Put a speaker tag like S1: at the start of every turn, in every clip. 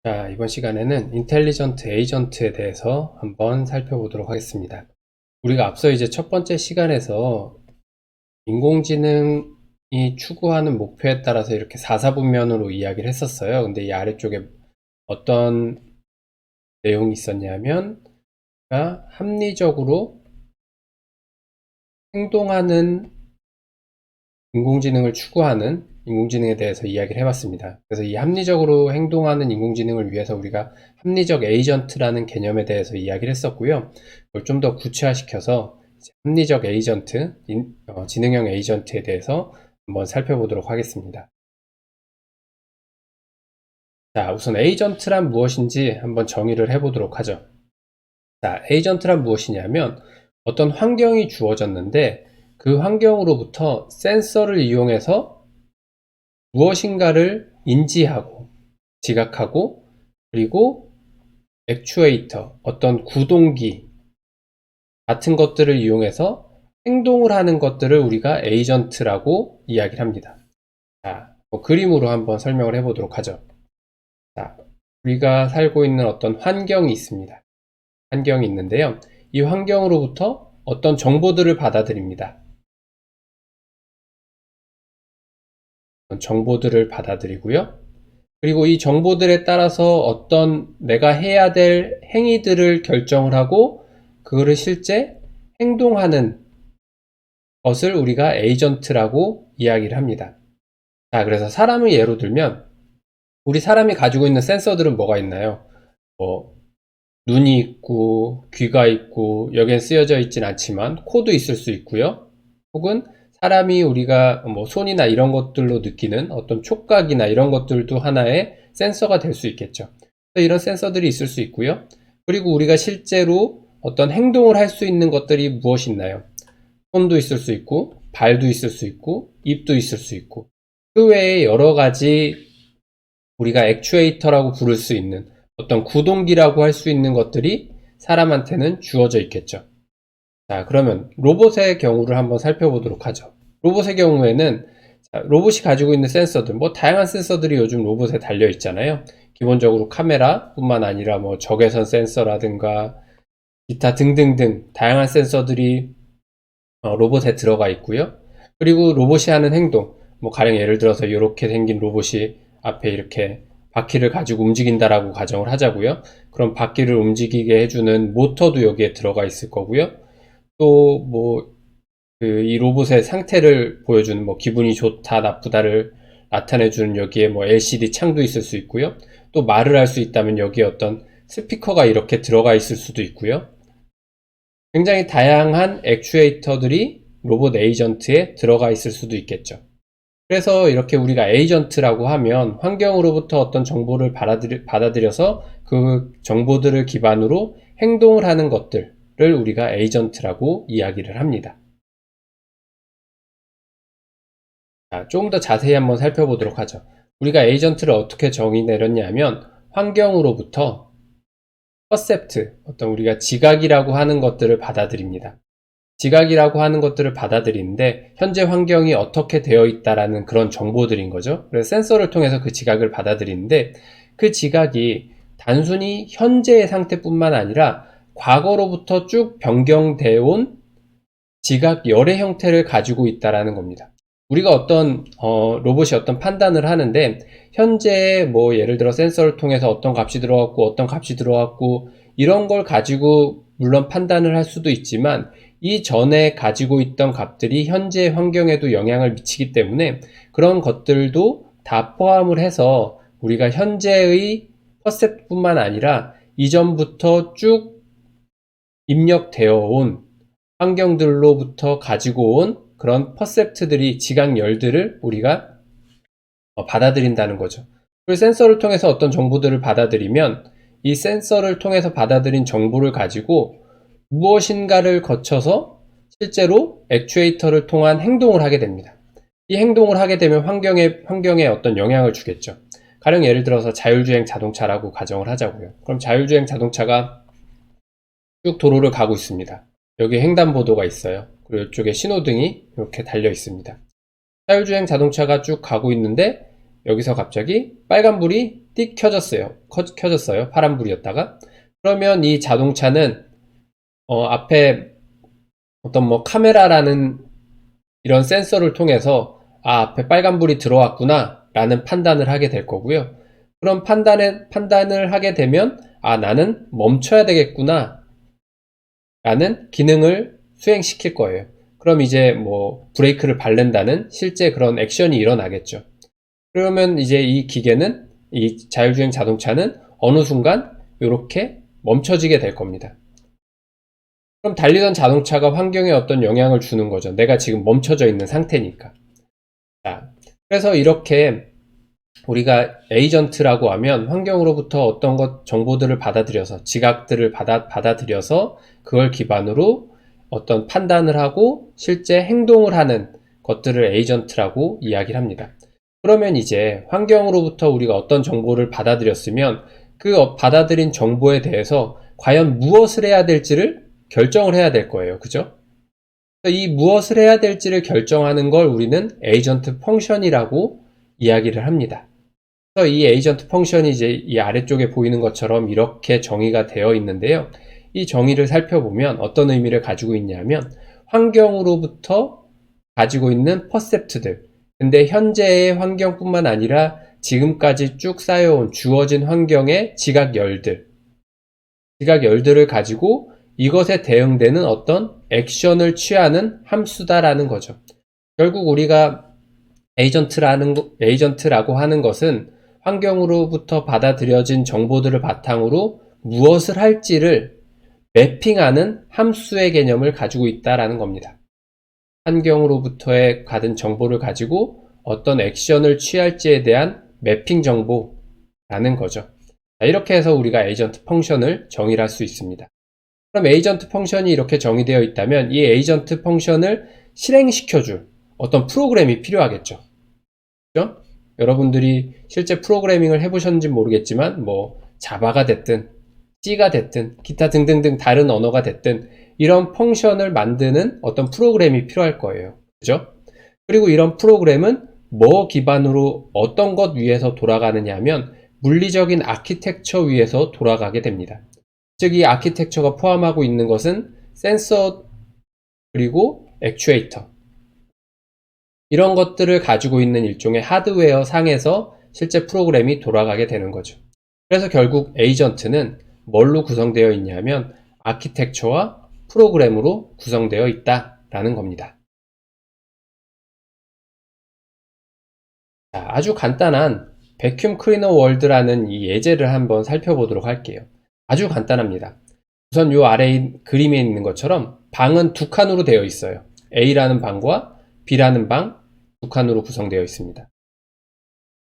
S1: 자, 이번 시간에는 인텔리전트 에이전트에 대해서 한번 살펴보도록 하겠습니다. 우리가 앞서 이제 첫 번째 시간에서 인공지능이 추구하는 목표에 따라서 이렇게 4사분면으로 이야기를 했었어요. 근데 이 아래쪽에 어떤 내용이 있었냐면, 합리적으로 행동하는 인공지능을 추구하는 인공지능에 대해서 이야기를 해봤습니다. 그래서 이 합리적으로 행동하는 인공지능을 위해서 우리가 합리적 에이전트라는 개념에 대해서 이야기를 했었고요. 그걸 좀 더 구체화시켜서 합리적 에이전트, 지능형 에이전트에 대해서 한번 살펴보도록 하겠습니다. 자, 우선 에이전트란 무엇인지 한번 정의를 해보도록 하죠. 자, 에이전트란 무엇이냐면 어떤 환경이 주어졌는데 그 환경으로부터 센서를 이용해서 무엇인가를 인지하고 지각하고 그리고 액추에이터, 어떤 구동기 같은 것들을 이용해서 행동을 하는 것들을 우리가 에이전트라고 이야기를 합니다. 자, 그림으로 한번 설명을 해보도록 하죠. 자, 우리가 살고 있는 어떤 환경이 있습니다. 환경이 있는데요. 이 환경으로부터 어떤 정보들을 받아들입니다. 정보들을 받아들이고요. 그리고 이 정보들에 따라서 어떤 내가 해야 될 행위들을 결정을 하고 그거를 실제 행동하는 것을 우리가 에이전트라고 이야기를 합니다. 자, 그래서 사람을 예로 들면 우리 사람이 가지고 있는 센서들은 뭐가 있나요? 뭐 눈이 있고 귀가 있고 여기에 쓰여져 있진 않지만 코도 있을 수 있고요. 혹은 사람이 우리가 뭐 손이나 이런 것들로 느끼는 어떤 촉각이나 이런 것들도 하나의 센서가 될 수 있겠죠. 이런 센서들이 있을 수 있고요. 그리고 우리가 실제로 어떤 행동을 할 수 있는 것들이 무엇이 있나요? 손도 있을 수 있고 발도 있을 수 있고 입도 있을 수 있고 그 외에 여러 가지 우리가 액추에이터라고 부를 수 있는 어떤 구동기라고 할 수 있는 것들이 사람한테는 주어져 있겠죠. 자, 그러면 로봇의 경우를 한번 살펴보도록 하죠. 로봇의 경우에는 로봇이 가지고 있는 센서들, 뭐 다양한 센서들이 요즘 로봇에 달려 있잖아요. 기본적으로 카메라뿐만 아니라 뭐 적외선 센서라든가 기타 등등등 다양한 센서들이 로봇에 들어가 있고요. 그리고 로봇이 하는 행동, 뭐 가령 예를 들어서 이렇게 생긴 로봇이 앞에 이렇게 바퀴를 가지고 움직인다라고 가정을 하자고요. 그럼 바퀴를 움직이게 해주는 모터도 여기에 들어가 있을 거고요. 또 뭐 이 로봇의 상태를 보여주는 뭐 기분이 좋다 나쁘다를 나타내주는 여기에 뭐 LCD 창도 있을 수 있고요. 또 말을 할 수 있다면 여기에 어떤 스피커가 이렇게 들어가 있을 수도 있고요. 굉장히 다양한 액추에이터들이 로봇 에이전트에 들어가 있을 수도 있겠죠. 그래서 이렇게 우리가 에이전트라고 하면 환경으로부터 어떤 정보를 받아들여서 그 정보들을 기반으로 행동을 하는 것들을 우리가 에이전트라고 이야기를 합니다. 자, 조금 더 자세히 한번 살펴보도록 하죠. 우리가 에이전트를 어떻게 정의 내렸냐면 환경으로부터 퍼셉트, 어떤 우리가 지각이라고 하는 것들을 받아들입니다. 지각이라고 하는 것들을 받아들이는데 현재 환경이 어떻게 되어 있다라는 그런 정보들인 거죠. 그래서 센서를 통해서 그 지각을 받아들이는데 그 지각이 단순히 현재의 상태뿐만 아니라 과거로부터 쭉 변경되어 온 지각 열의 형태를 가지고 있다라는 겁니다. 우리가 어떤 로봇이 어떤 판단을 하는데 현재 뭐 예를 들어 센서를 통해서 어떤 값이 들어왔고 어떤 값이 들어왔고 이런 걸 가지고 물론 판단을 할 수도 있지만 이전에 가지고 있던 값들이 현재 환경에도 영향을 미치기 때문에 그런 것들도 다 포함을 해서 우리가 현재의 퍼셉트뿐만 아니라 이전부터 쭉 입력되어 온 환경들로부터 가지고 온 그런 퍼셉트들이 지각열들을 우리가 받아들인다는 거죠. 그리고 센서를 통해서 어떤 정보들을 받아들이면 이 센서를 통해서 받아들인 정보를 가지고 무엇인가를 거쳐서 실제로 액추에이터를 통한 행동을 하게 됩니다. 이 행동을 하게 되면 환경에 어떤 영향을 주겠죠. 가령 예를 들어서 자율주행 자동차라고 가정을 하자고요. 그럼 자율주행 자동차가 쭉 도로를 가고 있습니다. 여기 횡단보도가 있어요. 그리고 이쪽에 신호등이 이렇게 달려 있습니다. 자율주행 자동차가 쭉 가고 있는데 여기서 갑자기 빨간불이 띡 켜졌어요. 파란불이었다가. 그러면 이 자동차는 앞에 어떤 뭐 카메라라는 이런 센서를 통해서 앞에 빨간불이 들어왔구나 라는 판단을 하게 될 거고요. 그럼 판단을 하게 되면 나는 멈춰야 되겠구나 라는 기능을 수행시킬 거예요. 그럼 이제 뭐 브레이크를 밟는다는 실제 그런 액션이 일어나겠죠. 그러면 이제 이 기계는, 이 자율주행 자동차는 어느 순간 이렇게 멈춰지게 될 겁니다. 그럼 달리던 자동차가 환경에 어떤 영향을 주는 거죠. 내가 지금 멈춰져 있는 상태니까. 자, 그래서 이렇게 우리가 에이전트라고 하면 환경으로부터 어떤 정보들을 받아들여서, 지각들을 받아들여서 그걸 기반으로 어떤 판단을 하고 실제 행동을 하는 것들을 에이전트라고 이야기를 합니다. 그러면 이제 환경으로부터 우리가 어떤 정보를 받아들였으면 그 받아들인 정보에 대해서 과연 무엇을 해야 될지를 결정을 해야 될 거예요. 그죠? 이 무엇을 해야 될지를 결정하는 걸 우리는 에이전트 펑션이라고 이야기를 합니다. 그래서 이 에이전트 펑션이 이제 이 아래쪽에 보이는 것처럼 이렇게 정의가 되어 있는데요. 이 정의를 살펴보면 어떤 의미를 가지고 있냐면 환경으로부터 가지고 있는 퍼셉트들, 근데 현재의 환경뿐만 아니라 지금까지 쭉 쌓여온 주어진 환경의 지각열들을 가지고 이것에 대응되는 어떤 액션을 취하는 함수다라는 거죠. 결국 우리가 에이전트라고 하는 것은 환경으로부터 받아들여진 정보들을 바탕으로 무엇을 할지를 매핑하는 함수의 개념을 가지고 있다라는 겁니다. 환경으로부터의 받은 정보를 가지고 어떤 액션을 취할지에 대한 매핑 정보라는 거죠. 이렇게 해서 우리가 에이전트 펑션을 정의할 수 있습니다. 그럼 에이전트 펑션이 이렇게 정의되어 있다면 이 에이전트 펑션을 실행시켜줄 어떤 프로그램이 필요하겠죠. 그렇죠? 여러분들이 실제 프로그래밍을 해보셨는지 모르겠지만 뭐 자바가 됐든 C가 됐든 기타 등등등 다른 언어가 됐든 이런 펑션을 만드는 어떤 프로그램이 필요할 거예요. 그죠? 그리고 이런 프로그램은 뭐 기반으로 어떤 것 위에서 돌아가느냐 하면 물리적인 아키텍처 위에서 돌아가게 됩니다. 즉 이 아키텍처가 포함하고 있는 것은 센서 그리고 액추에이터, 이런 것들을 가지고 있는 일종의 하드웨어 상에서 실제 프로그램이 돌아가게 되는 거죠. 그래서 결국 에이전트는 뭘로 구성되어 있냐면 아키텍처와 프로그램으로 구성되어 있다라는 겁니다. 자, 아주 간단한 베큐um 클리너 월드라는 이 예제를 한번 살펴보도록 할게요. 아주 간단합니다. 우선 요 아래 그림에 있는 것처럼 방은 두 칸으로 되어 있어요. A라는 방과 B라는 방 두 칸으로 구성되어 있습니다.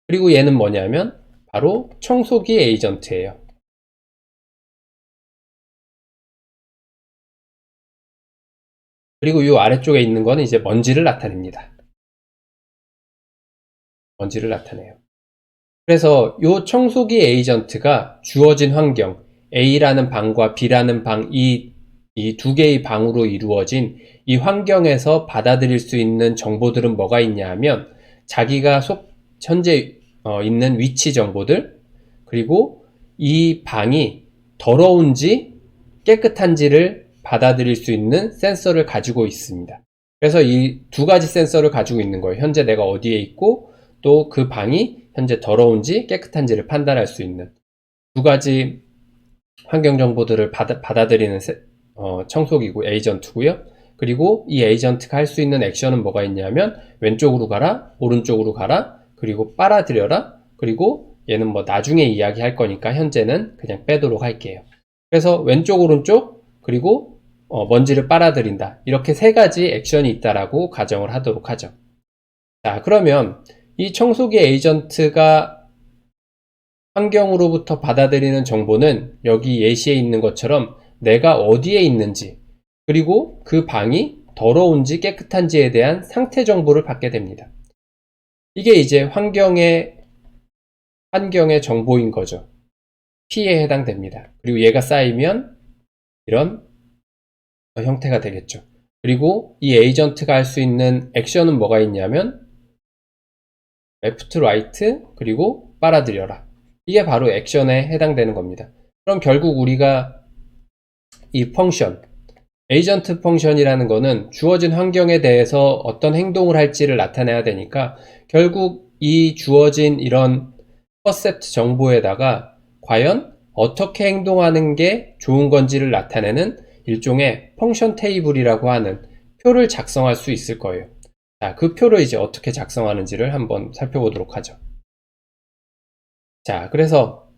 S1: 그리고 얘는 뭐냐면 바로 청소기 에이전트예요. 그리고 이 아래쪽에 있는 거는 이제 먼지를 나타냅니다. 먼지를 나타내요. 그래서 이 청소기 에이전트가 주어진 환경 A라는 방과 B라는 방, 이 두 개의 방으로 이루어진 이 환경에서 받아들일 수 있는 정보들은 뭐가 있냐 하면 자기가 현재 있는 위치 정보들, 그리고 이 방이 더러운지 깨끗한지를 받아들일 수 있는 센서를 가지고 있습니다. 그래서 이 두 가지 센서를 가지고 있는 거예요. 현재 내가 어디에 있고 또 그 방이 현재 더러운지 깨끗한지를 판단할 수 있는 두 가지 환경 정보들을 받아들이는 청소기고 에이전트고요. 그리고 이 에이전트가 할 수 있는 액션은 뭐가 있냐면 왼쪽으로 가라, 오른쪽으로 가라, 그리고 빨아들여라, 그리고 얘는 뭐 나중에 이야기할 거니까 현재는 그냥 빼도록 할게요. 그래서 왼쪽, 오른쪽, 그리고 먼지를 빨아들인다. 이렇게 세 가지 액션이 있다라고 가정을 하도록 하죠. 자, 그러면 이 청소기 에이전트가 환경으로부터 받아들이는 정보는 여기 예시에 있는 것처럼 내가 어디에 있는지, 그리고 그 방이 더러운지 깨끗한지에 대한 상태 정보를 받게 됩니다. 이게 이제 환경의 정보인 거죠. P에 해당됩니다. 그리고 얘가 쌓이면 이런 형태가 되겠죠. 그리고 이 에이전트가 할 수 있는 액션은 뭐가 있냐면 left, right, 그리고 빨아들여라. 이게 바로 액션에 해당되는 겁니다. 그럼 결국 우리가 이 펑션, 에이전트 펑션이라는 거는 주어진 환경에 대해서 어떤 행동을 할지를 나타내야 되니까 결국 이 주어진 이런 퍼셉트 정보에다가 과연 어떻게 행동하는 게 좋은 건지를 나타내는 일종의 펑션 테이블이라고 하는 표를 작성할 수 있을 거예요. 자, 그 표를 이제 어떻게 작성하는지를 한번 살펴보도록 하죠. 자, 그래서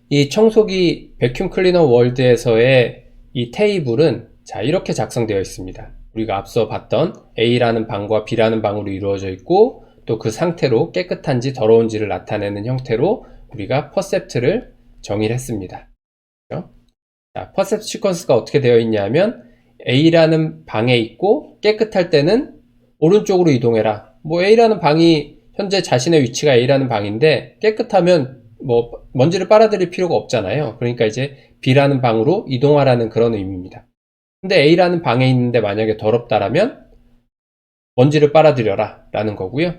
S1: 이 청소기 베큐um 클리너 월드에서의 이 테이블은 자, 이렇게 작성되어 있습니다. 우리가 앞서 봤던 A라는 방과 B라는 방으로 이루어져 있고 또 그 상태로 깨끗한지 더러운지를 나타내는 형태로 우리가 퍼셉트를 정의를 했습니다. 그렇죠? 자, 퍼셉트 시퀀스가 어떻게 되어 있냐면 A라는 방에 있고 깨끗할 때는 오른쪽으로 이동해라. 뭐 A라는 방이 현재 자신의 위치가 A라는 방인데 깨끗하면 뭐 먼지를 빨아들일 필요가 없잖아요. 그러니까 이제 B라는 방으로 이동하라는 그런 의미입니다. 근데 A라는 방에 있는데 만약에 더럽다라면 먼지를 빨아들여라 라는 거고요.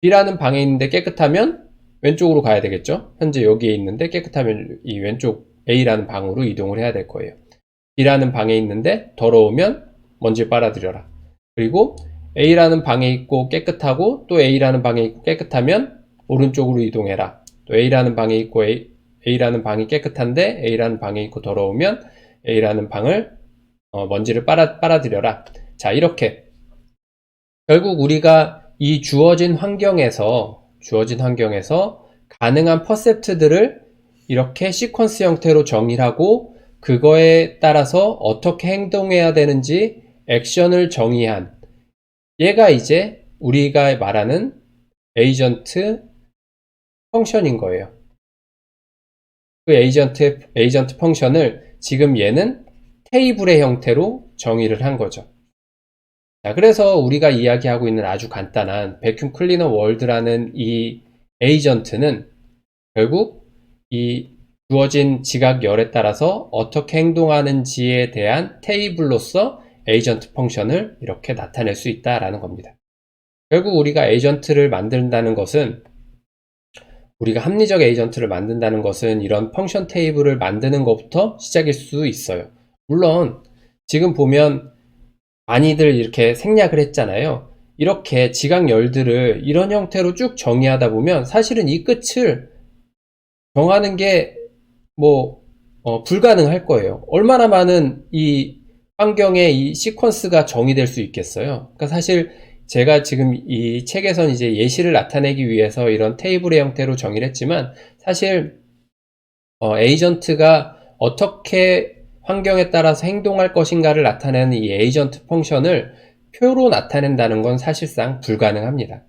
S1: B라는 방에 있는데 깨끗하면 왼쪽으로 가야 되겠죠. 현재 여기에 있는데 깨끗하면 이 왼쪽 A라는 방으로 이동을 해야 될 거예요. B라는 방에 있는데 더러우면 먼지를 빨아들여라. 그리고 A라는 방에 있고 깨끗하고 또 A라는 방에 있고 깨끗하면 오른쪽으로 이동해라. 또 A라는 방에 있고 A라는 방이 깨끗한데 A라는 방에 있고 더러우면 A라는 방을 먼지를 빨아들여라. 자, 이렇게 결국 우리가 이 주어진 환경에서 가능한 퍼셉트들을 이렇게 시퀀스 형태로 정의를 하고 그거에 따라서 어떻게 행동해야 되는지 액션을 정의한 얘가 이제 우리가 말하는 에이전트 펑션인 거예요. 그 에이전트 펑션을 지금 얘는 테이블의 형태로 정의를 한 거죠. 자, 그래서 우리가 이야기하고 있는 아주 간단한 베큐um 클리너 월드라는 이 에이전트는 결국 이 주어진 지각열에 따라서 어떻게 행동하는지에 대한 테이블로서 에이전트 펑션을 이렇게 나타낼 수 있다라는 겁니다. 결국 우리가 에이전트를 만든다는 것은 우리가 합리적 에이전트를 만든다는 것은 이런 펑션 테이블을 만드는 것부터 시작일 수 있어요. 물론 지금 보면 많이들 이렇게 생략을 했잖아요. 이렇게 지각열들을 이런 형태로 쭉 정의하다 보면 사실은 이 끝을 정하는 게 불가능할 거예요. 얼마나 많은 이 환경에 이 시퀀스가 정의될 수 있겠어요. 그러니까 사실 제가 지금 이 책에선 이제 예시를 나타내기 위해서 이런 테이블의 형태로 정의를 했지만 사실 에이전트가 어떻게 환경에 따라서 행동할 것인가를 나타내는 이 에이전트 펑션을 표로 나타낸다는 건 사실상 불가능합니다.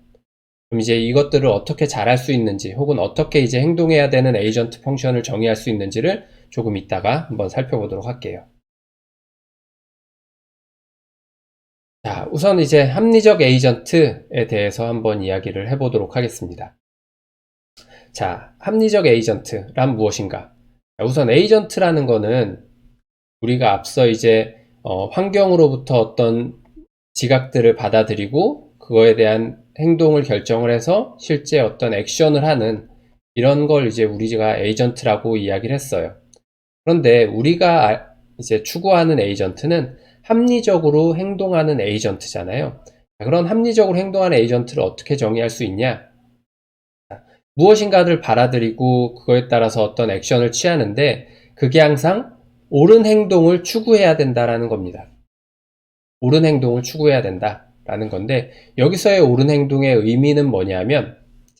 S1: 그럼 이제 이것들을 어떻게 잘할 수 있는지 혹은 어떻게 이제 행동해야 되는 에이전트 펑션을 정의할 수 있는지를 조금 이따가 한번 살펴보도록 할게요. 자, 우선 이제 합리적 에이전트에 대해서 한번 이야기를 해보도록 하겠습니다. 자, 합리적 에이전트란 무엇인가? 자, 우선 에이전트라는 거는 우리가 앞서 이제 환경으로부터 어떤 지각들을 받아들이고 그거에 대한 행동을 결정을 해서 실제 어떤 액션을 하는 이런 걸 이제 우리가 에이전트라고 이야기를 했어요. 그런데 우리가 이제 추구하는 에이전트는 합리적으로 행동하는 에이전트잖아요. 그런 합리적으로 행동하는 에이전트를 어떻게 정의할 수 있냐? 무엇인가를 받아들이고 그거에 따라서 어떤 액션을 취하는데 그게 항상 옳은 행동을 추구해야 된다라는 겁니다. 옳은 행동을 추구해야 된다라는 건데 여기서의 옳은 행동의 의미는 뭐냐면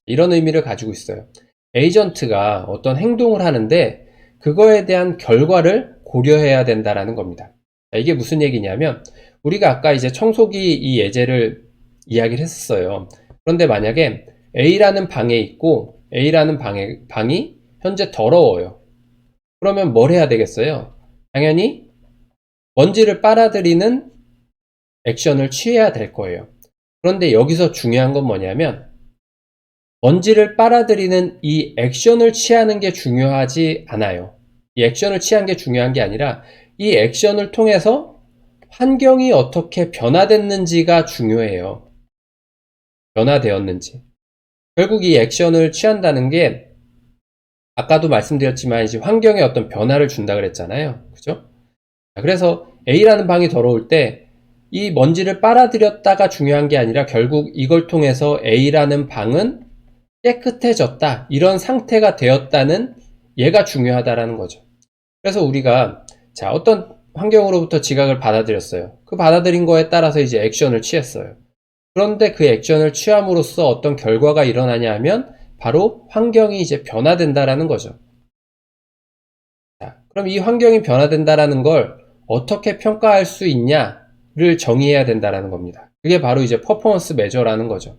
S1: 이런 의미를 가지고 있어요. 에이전트가 어떤 행동을 하는데 그거에 대한 결과를 고려해야 된다라는 겁니다. 이게 무슨 얘기냐면 우리가 아까 이제 청소기 이 예제를 이야기를 했었어요. 그런데 만약에 A라는 방에 있고 A라는 방이 현재 더러워요. 그러면 뭘 해야 되겠어요? 당연히 먼지를 빨아들이는 액션을 취해야 될 거예요. 그런데 여기서 중요한 건 뭐냐면 먼지를 빨아들이는 이 액션을 취하는 게 중요하지 않아요. 이 액션을 취한 게 중요한 게 아니라 이 액션을 통해서 환경이 어떻게 변화됐는지가 중요해요. 변화되었는지. 결국 이 액션을 취한다는 게 아까도 말씀드렸지만 이제 환경에 어떤 변화를 준다 그랬잖아요. 그죠? 그래서 A라는 방이 더러울 때 이 먼지를 빨아들였다가 중요한 게 아니라 결국 이걸 통해서 A라는 방은 깨끗해졌다. 이런 상태가 되었다는 얘가 중요하다라는 거죠. 그래서 우리가 자, 어떤 환경으로부터 지각을 받아들였어요. 그 받아들인 거에 따라서 이제 액션을 취했어요. 그런데 그 액션을 취함으로써 어떤 결과가 일어나냐 하면 바로 환경이 이제 변화된다라는 거죠. 자, 그럼 이 환경이 변화된다라는 걸 어떻게 평가할 수 있냐를 정의해야 된다라는 겁니다. 그게 바로 이제 퍼포먼스 메저라는 거죠.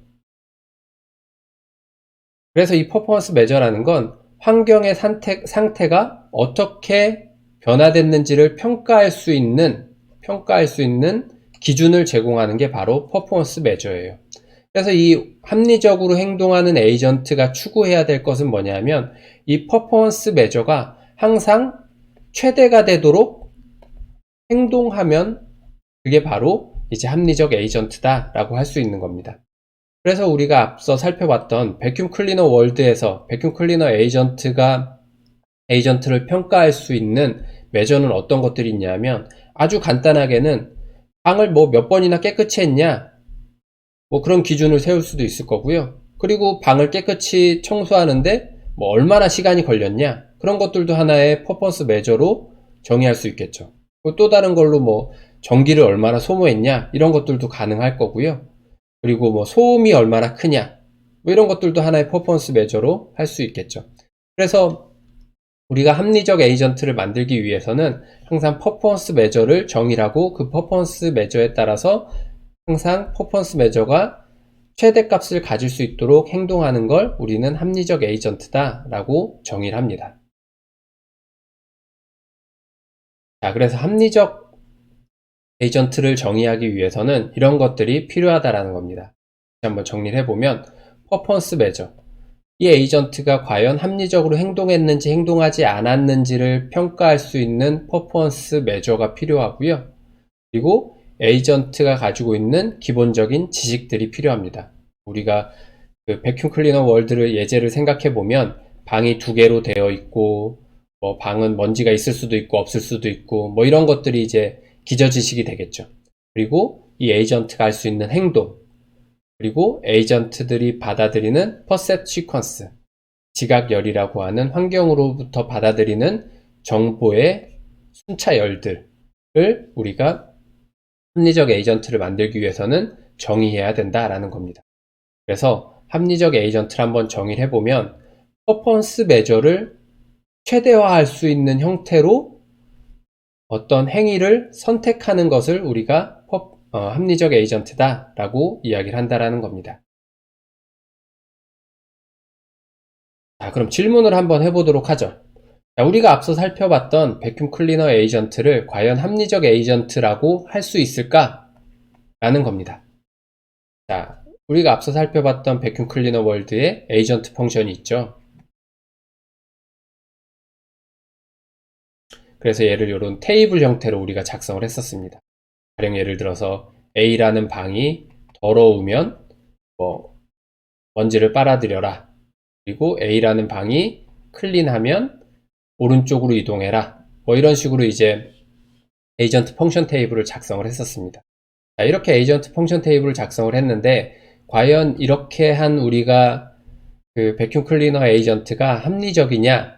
S1: 그래서 이 퍼포먼스 메저라는 건 환경의 상태가 어떻게 변화됐는지를 평가할 수 있는 기준을 제공하는 게 바로 퍼포먼스 메저예요. 그래서 이 합리적으로 행동하는 에이전트가 추구해야 될 것은 뭐냐면 이 퍼포먼스 메저가 항상 최대가 되도록 행동하면 그게 바로 이제 합리적 에이전트다 라고 할 수 있는 겁니다. 그래서 우리가 앞서 살펴봤던 베큐um 클리너 월드에서 베큐um 클리너 에이전트를 평가할 수 있는 메저는 어떤 것들이 있냐면 아주 간단하게는 방을 뭐 몇 번이나 깨끗이 했냐 뭐 그런 기준을 세울 수도 있을 거고요. 그리고 방을 깨끗이 청소하는데 뭐 얼마나 시간이 걸렸냐 그런 것들도 하나의 퍼포먼스 메저로 정의할 수 있겠죠. 또 다른 걸로 뭐 전기를 얼마나 소모했냐 이런 것들도 가능할 거고요. 그리고 뭐 소음이 얼마나 크냐 뭐 이런 것들도 하나의 퍼포먼스 메저로 할 수 있겠죠. 그래서 우리가 합리적 에이전트를 만들기 위해서는 항상 퍼포먼스 메저를 정의하고 그 퍼포먼스 메저에 따라서 항상 퍼포먼스 메저가 최대값을 가질 수 있도록 행동하는 걸 우리는 합리적 에이전트다 라고 정의를 합니다. 자, 그래서 합리적 에이전트를 정의하기 위해서는 이런 것들이 필요하다라는 겁니다. 한번 정리를 해보면 퍼포먼스 메저 이 에이전트가 과연 합리적으로 행동했는지 행동하지 않았는지를 평가할 수 있는 퍼포먼스 메저가 필요하고요. 그리고 에이전트가 가지고 있는 기본적인 지식들이 필요합니다. 우리가 그 베큐um 클리너 월드를 예제를 생각해 보면 방이 두 개로 되어 있고 뭐 방은 먼지가 있을 수도 있고 없을 수도 있고 뭐 이런 것들이 이제 기저지식이 되겠죠. 그리고 이 에이전트가 할 수 있는 행동 그리고 에이전트들이 받아들이는 퍼셉 시퀀스 지각열이라고 하는 환경으로부터 받아들이는 정보의 순차열들을 우리가 합리적 에이전트를 만들기 위해서는 정의해야 된다라는 겁니다. 그래서 합리적 에이전트를 한번 정의를 해보면 퍼포먼스 메저를 최대화할 수 있는 형태로 어떤 행위를 선택하는 것을 우리가 합리적 에이전트다 라고 이야기를 한다라는 겁니다. 자, 그럼 질문을 한번 해보도록 하죠. 자, 우리가 앞서 살펴봤던 베큐um 클리너 에이전트를 과연 합리적 에이전트라고 할 수 있을까? 라는 겁니다. 자, 우리가 앞서 살펴봤던 베큐um 클리너 월드에 에이전트 펑션이 있죠. 그래서 얘를 이런 테이블 형태로 우리가 작성을 했었습니다. 가령 예를 들어서 A라는 방이 더러우면 뭐 먼지를 빨아들여라. 그리고 A라는 방이 클린하면 오른쪽으로 이동해라. 뭐 이런 식으로 이제 에이전트 펑션 테이블을 작성을 했었습니다. 자, 이렇게 에이전트 펑션 테이블을 작성을 했는데 과연 이렇게 한 우리가 그 베큐um 클리너 에이전트가 합리적이냐를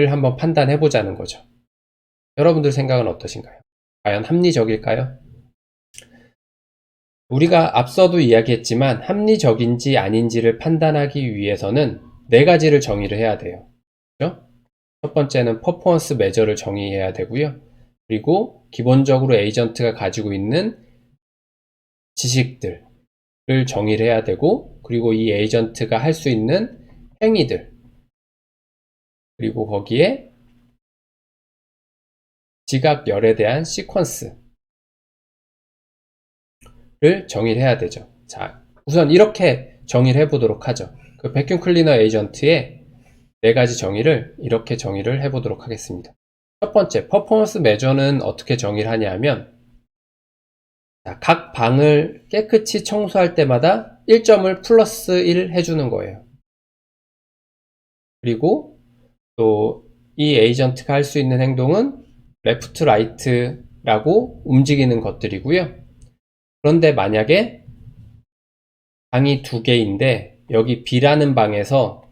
S1: 한번 판단해 보자는 거죠. 여러분들 생각은 어떠신가요? 과연 합리적일까요? 우리가 앞서도 이야기했지만 합리적인지 아닌지를 판단하기 위해서는 네 가지를 정의를 해야 돼요. 그렇죠? 첫 번째는 퍼포먼스 메저를 정의해야 되고요. 그리고 기본적으로 에이전트가 가지고 있는 지식들을 정의를 해야 되고, 그리고 이 에이전트가 할 수 있는 행위들, 그리고 거기에 지각열에 대한 시퀀스를 정의를 해야 되죠. 자, 우선 이렇게 정의를 해보도록 하죠. 그 베큐um 클리너 에이전트의 네 가지 정의를 이렇게 정의를 해보도록 하겠습니다. 첫 번째, 퍼포먼스 메저는 어떻게 정의를 하냐면, 각 방을 깨끗이 청소할 때마다 1점을 플러스 1 해주는 거예요. 그리고 또 이 에이전트가 할 수 있는 행동은 레프트, 라이트라고 움직이는 것들이고요. 그런데 만약에 방이 두 개인데 여기 B라는 방에서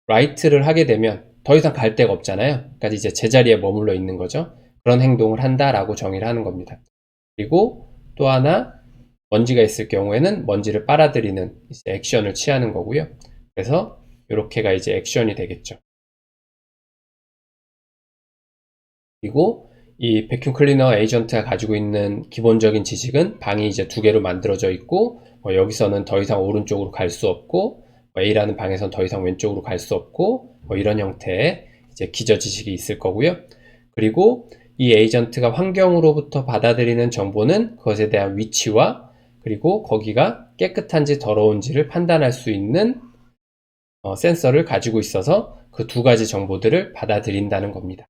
S1: 라이트를 하게 되면 더 이상 갈 데가 없잖아요. 그러니까 이제 제자리에 머물러 있는 거죠. 그런 행동을 한다라고 정의를 하는 겁니다. 그리고 또 하나 먼지가 있을 경우에는 먼지를 빨아들이는 액션을 취하는 거고요. 그래서 이렇게가 이제 액션이 되겠죠. 그리고 이 베큐 클리너 에이전트가 가지고 있는 기본적인 지식은 방이 이제 두 개로 만들어져 있고 여기서는 더 이상 오른쪽으로 갈 수 없고 A라는 방에서는 더 이상 왼쪽으로 갈 수 없고 이런 형태의 이제 기저 지식이 있을 거고요. 그리고 이 에이전트가 환경으로부터 받아들이는 정보는 그것에 대한 위치와 그리고 거기가 깨끗한지 더러운지를 판단할 수 있는 센서를 가지고 있어서 그 두 가지 정보들을 받아들인다는 겁니다.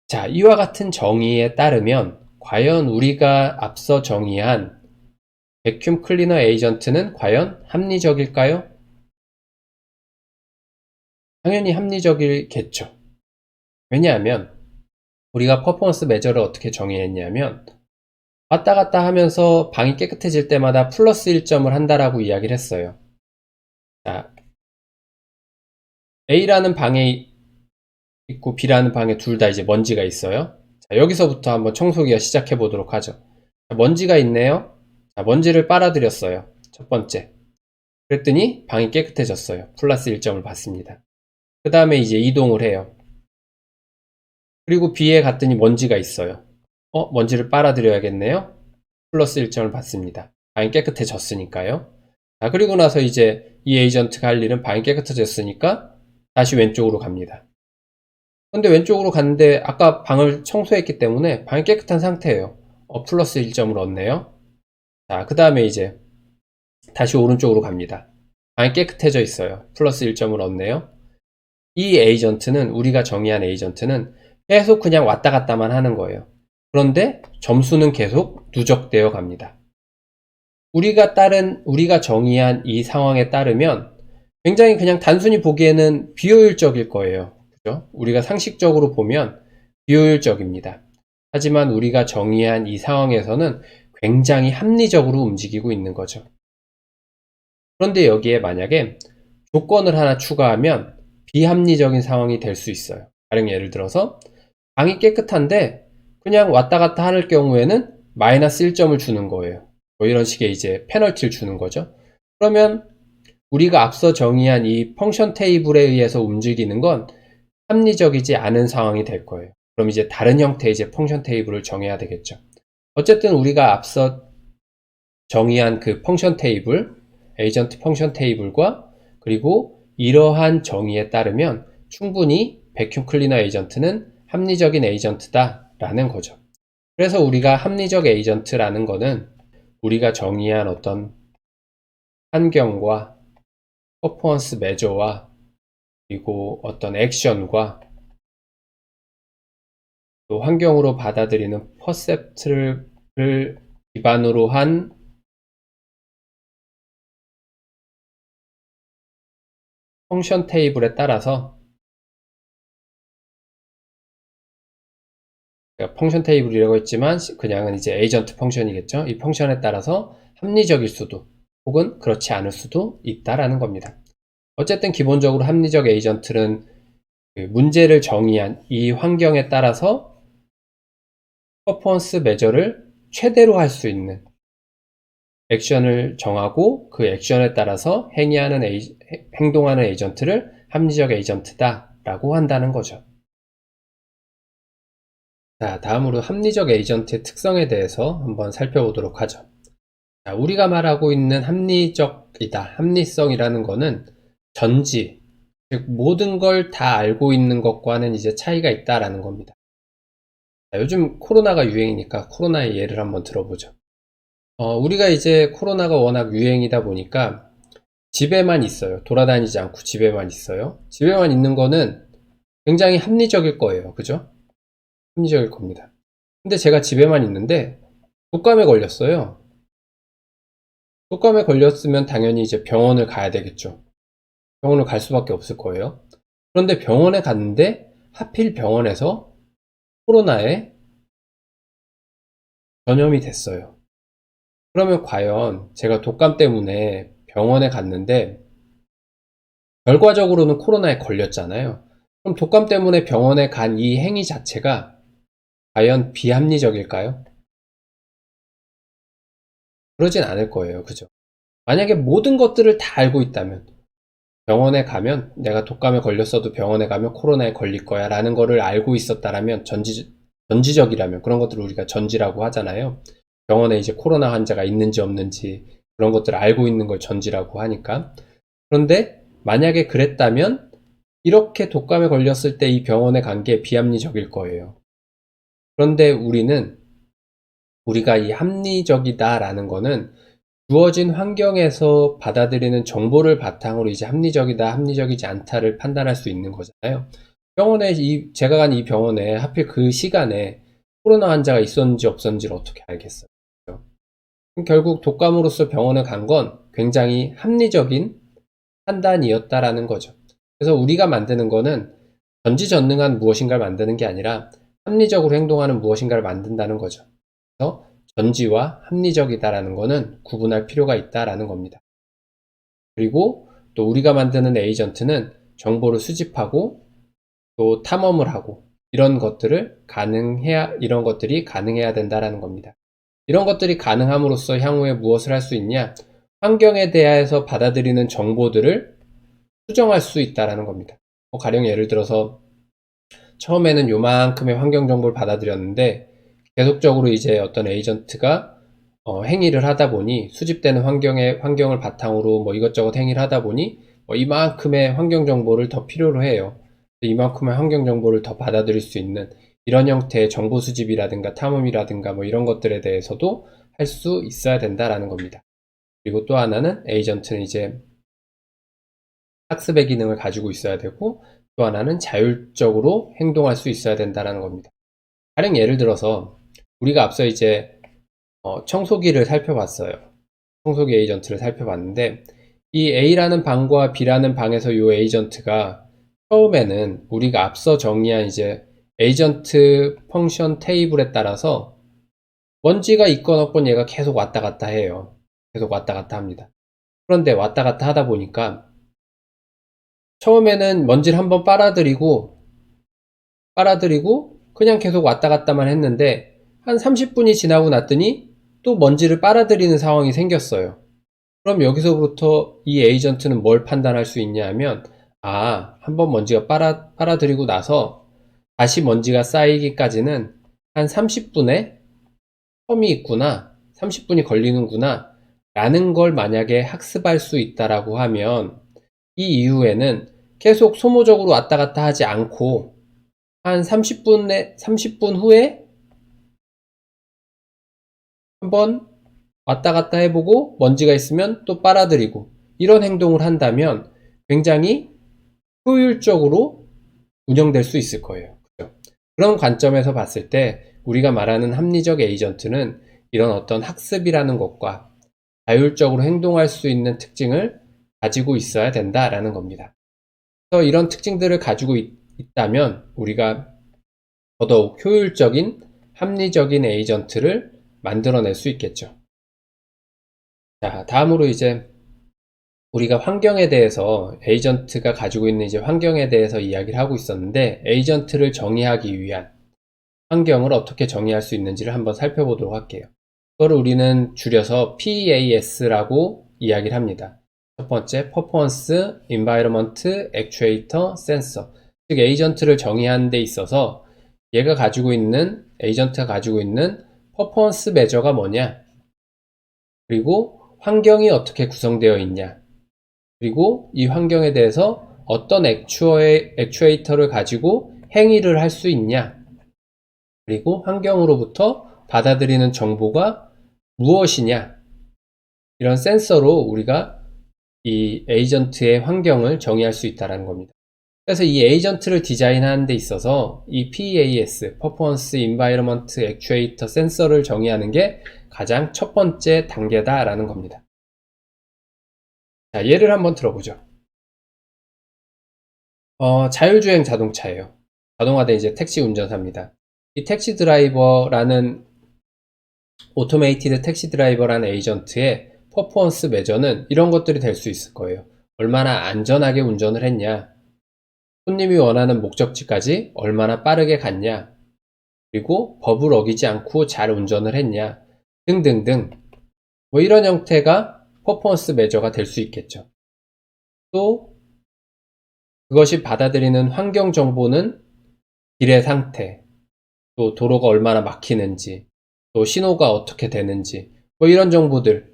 S1: 자, 이와 같은 정의에 따르면 과연 우리가 앞서 정의한 베큐um 클리너 에이전트는 과연 합리적일까요? 당연히 합리적이겠죠. 왜냐하면 우리가 퍼포먼스 메저를 어떻게 정의했냐면 왔다 갔다 하면서 방이 깨끗해질 때마다 플러스 1점을 한다라고 이야기를 했어요. 자, A라는 방에 있고 B라는 방에 둘 다 이제 먼지가 있어요. 자, 여기서부터 한번 청소기가 시작해 보도록 하죠. 자, 먼지가 있네요. 자, 먼지를 빨아들였어요. 첫 번째. 그랬더니 방이 깨끗해졌어요. 플러스 1점을 받습니다. 그 다음에 이제 이동을 해요. 그리고 B에 갔더니 먼지가 있어요. 먼지를 빨아들여야겠네요. 플러스 1점을 받습니다. 방이 깨끗해졌으니까요. 자, 그리고 나서 이제 이 에이전트가 할 일은 방이 깨끗해졌으니까 다시 왼쪽으로 갑니다. 근데 왼쪽으로 갔는데 아까 방을 청소했기 때문에 방이 깨끗한 상태예요. 플러스 1점을 얻네요. 자, 그 다음에 이제 다시 오른쪽으로 갑니다. 방이 깨끗해져 있어요. 플러스 1점을 얻네요. 이 에이전트는 우리가 정의한 에이전트는 계속 그냥 왔다 갔다만 하는 거예요. 그런데 점수는 계속 누적되어 갑니다. 우리가 정의한 이 상황에 따르면 굉장히 그냥 단순히 보기에는 비효율적일 거예요. 그죠? 우리가 상식적으로 보면 비효율적입니다. 하지만 우리가 정의한 이 상황에서는 굉장히 합리적으로 움직이고 있는 거죠. 그런데 여기에 만약에 조건을 하나 추가하면 비합리적인 상황이 될 수 있어요. 가령 예를 들어서 방이 깨끗한데 그냥 왔다 갔다 하는 경우에는 마이너스 1점을 주는 거예요. 이런 식의 이제 페널티를 주는 거죠. 그러면 우리가 앞서 정의한 이 펑션 테이블에 의해서 움직이는 건 합리적이지 않은 상황이 될 거예요. 그럼 이제 다른 형태의 이제 펑션 테이블을 정해야 되겠죠. 어쨌든 우리가 앞서 정의한 그 펑션 테이블, 에이전트 펑션 테이블과 그리고 이러한 정의에 따르면 충분히 베큐um 클리너 에이전트는 합리적인 에이전트다 라는 거죠. 그래서 우리가 합리적 에이전트라는 거는 우리가 정의한 어떤 환경과 퍼포먼스 메저와 그리고 어떤 액션과 또 환경으로 받아들이는 퍼셉트를 기반으로 한 펑션 테이블에 따라서 펑션 테이블이라고 했지만 그냥은 이제 에이전트 펑션이겠죠. 이 펑션에 따라서 합리적일 수도 혹은 그렇지 않을 수도 있다라는 겁니다. 어쨌든 기본적으로 합리적 에이전트는 그 문제를 정의한 이 환경에 따라서 퍼포먼스 메저를 최대로 할 수 있는 액션을 정하고 그 액션에 따라서 행동하는 에이전트를 합리적 에이전트다 라고 한다는 거죠. 자, 다음으로 합리적 에이전트의 특성에 대해서 한번 살펴보도록 하죠. 자, 우리가 말하고 있는 합리적이다, 합리성이라는 거는 전지, 즉 모든 걸 다 알고 있는 것과는 이제 차이가 있다라는 겁니다. 자, 요즘 코로나가 유행이니까 코로나의 예를 한번 들어보죠. 우리가 이제 코로나가 워낙 유행이다 보니까 집에만 있어요. 돌아다니지 않고 집에만 있어요. 집에만 있는 거는 굉장히 합리적일 거예요. 그죠? 합리적일 겁니다. 근데 제가 집에만 있는데 독감에 걸렸어요. 독감에 걸렸으면 당연히 이제 병원을 가야 되겠죠. 병원을 갈 수밖에 없을 거예요. 그런데 병원에 갔는데 하필 병원에서 코로나에 전염이 됐어요. 그러면 과연 제가 독감 때문에 병원에 갔는데 결과적으로는 코로나에 걸렸잖아요. 그럼 독감 때문에 병원에 간 이 행위 자체가 과연 비합리적일까요? 그러진 않을 거예요. 그죠? 만약에 모든 것들을 다 알고 있다면 병원에 가면 내가 독감에 걸렸어도 병원에 가면 코로나에 걸릴 거야 라는 거를 알고 있었다라면 전지적이라면 그런 것들을 우리가 전지라고 하잖아요. 병원에 이제 코로나 환자가 있는지 없는지 그런 것들을 알고 있는 걸 전지라고 하니까. 그런데 만약에 그랬다면 이렇게 독감에 걸렸을 때 이 병원에 간 게 비합리적일 거예요. 그런데 우리가 이 합리적이다라는 거는 주어진 환경에서 받아들이는 정보를 바탕으로 이제 합리적이다, 합리적이지 않다를 판단할 수 있는 거잖아요. 제가 간 이 병원에 하필 그 시간에 코로나 환자가 있었는지 없었는지를 어떻게 알겠어요? 결국 독감으로서 병원에 간 건 굉장히 합리적인 판단이었다라는 거죠. 그래서 우리가 만드는 거는 전지전능한 무엇인가를 만드는 게 아니라 합리적으로 행동하는 무엇인가를 만든다는 거죠. 그래서 전지와 합리적이다라는 거는 구분할 필요가 있다라는 겁니다. 그리고 또 우리가 만드는 에이전트는 정보를 수집하고 또 탐험을 하고 이런 것들이 가능해야 된다라는 겁니다. 이런 것들이 가능함으로써 향후에 무엇을 할 수 있냐? 환경에 대해서 받아들이는 정보들을 수정할 수 있다라는 겁니다. 가령 예를 들어서 처음에는 요만큼의 환경 정보를 받아들였는데 계속적으로 이제 어떤 에이전트가 행위를 하다 보니 수집되는 환경을 바탕으로 뭐 이것저것 행위를 하다 보니 이만큼의 환경 정보를 더 필요로 해요. 이만큼의 환경 정보를 더 받아들일 수 있는 이런 형태의 정보 수집이라든가 탐험이라든가 뭐 이런 것들에 대해서도 할 수 있어야 된다라는 겁니다. 그리고 또 하나는 에이전트는 이제 학습의 기능을 가지고 있어야 되고 또 하나는 자율적으로 행동할 수 있어야 된다는 겁니다. 가령 예를 들어서 우리가 앞서 이제 청소기를 살펴봤어요. 청소기 에이전트를 살펴봤는데 이 A라는 방과 B라는 방에서 이 에이전트가 처음에는 우리가 앞서 정의한 이제 에이전트 펑션 테이블에 따라서 먼지가 있건 없건 얘가 계속 왔다 갔다 해요. 계속 왔다 갔다 합니다. 그런데 왔다 갔다 하다 보니까 처음에는 먼지를 한번 빨아들이고 그냥 계속 왔다 갔다만 했는데 한 30분이 지나고 났더니 또 먼지를 빨아들이는 상황이 생겼어요. 그럼 여기서부터 이 에이전트는 뭘 판단할 수 있냐 하면 한번 먼지가 빨아들이고 나서 다시 먼지가 쌓이기까지는 한 30분의 텀이 있구나, 30분이 걸리는구나 라는 걸 만약에 학습할 수 있다라고 하면 이 이후에는 계속 소모적으로 왔다 갔다 하지 않고 한 30분 후에 한번 왔다 갔다 해보고 먼지가 있으면 또 빨아들이고 이런 행동을 한다면 굉장히 효율적으로 운영될 수 있을 거예요. 그렇죠? 그런 관점에서 봤을 때 우리가 말하는 합리적 에이전트는 이런 어떤 학습이라는 것과 자율적으로 행동할 수 있는 특징을 가지고 있어야 된다라는 겁니다. 그래서 이런 특징들을 가지고 있다면 우리가 더더욱 효율적인 합리적인 에이전트를 만들어낼 수 있겠죠. 자, 다음으로 이제 우리가 환경에 대해서 에이전트가 가지고 있는 이제 환경에 대해서 이야기를 하고 있었는데 에이전트를 정의하기 위한 환경을 어떻게 정의할 수 있는지를 한번 살펴보도록 할게요. 그걸 우리는 줄여서 PAS라고 이야기를 합니다. 첫 번째, Performance, Environment, Actuator, Sensor. 즉 에이전트를 정의하는 데 있어서 에이전트가 가지고 있는 퍼포먼스 매저가 뭐냐? 그리고 환경이 어떻게 구성되어 있냐? 그리고 이 환경에 대해서 어떤 액추에이터를 가지고 행위를 할 수 있냐? 그리고 환경으로부터 받아들이는 정보가 무엇이냐? 이런 센서로 우리가 이 에이전트의 환경을 정의할 수 있다는 겁니다. 그래서 이 에이전트를 디자인하는 데 있어서 이 PAS, Performance, Environment, Actuator, Sensor를 정의하는 게 가장 첫 번째 단계다라는 겁니다. 자, 예를 한번 들어보죠. 자율주행 자동차예요. 자동화된 이제 택시 운전사입니다. 이 택시 드라이버라는 오토메이티드 택시 드라이버라는 에이전트의 퍼포먼스 메저는 이런 것들이 될 수 있을 거예요. 얼마나 안전하게 운전을 했냐, 손님이 원하는 목적지까지 얼마나 빠르게 갔냐, 그리고 법을 어기지 않고 잘 운전을 했냐, 등등등. 뭐 이런 형태가 퍼포먼스 메저가 될 수 있겠죠. 또 그것이 받아들이는 환경 정보는 길의 상태, 또 도로가 얼마나 막히는지, 또 신호가 어떻게 되는지, 뭐 이런 정보들,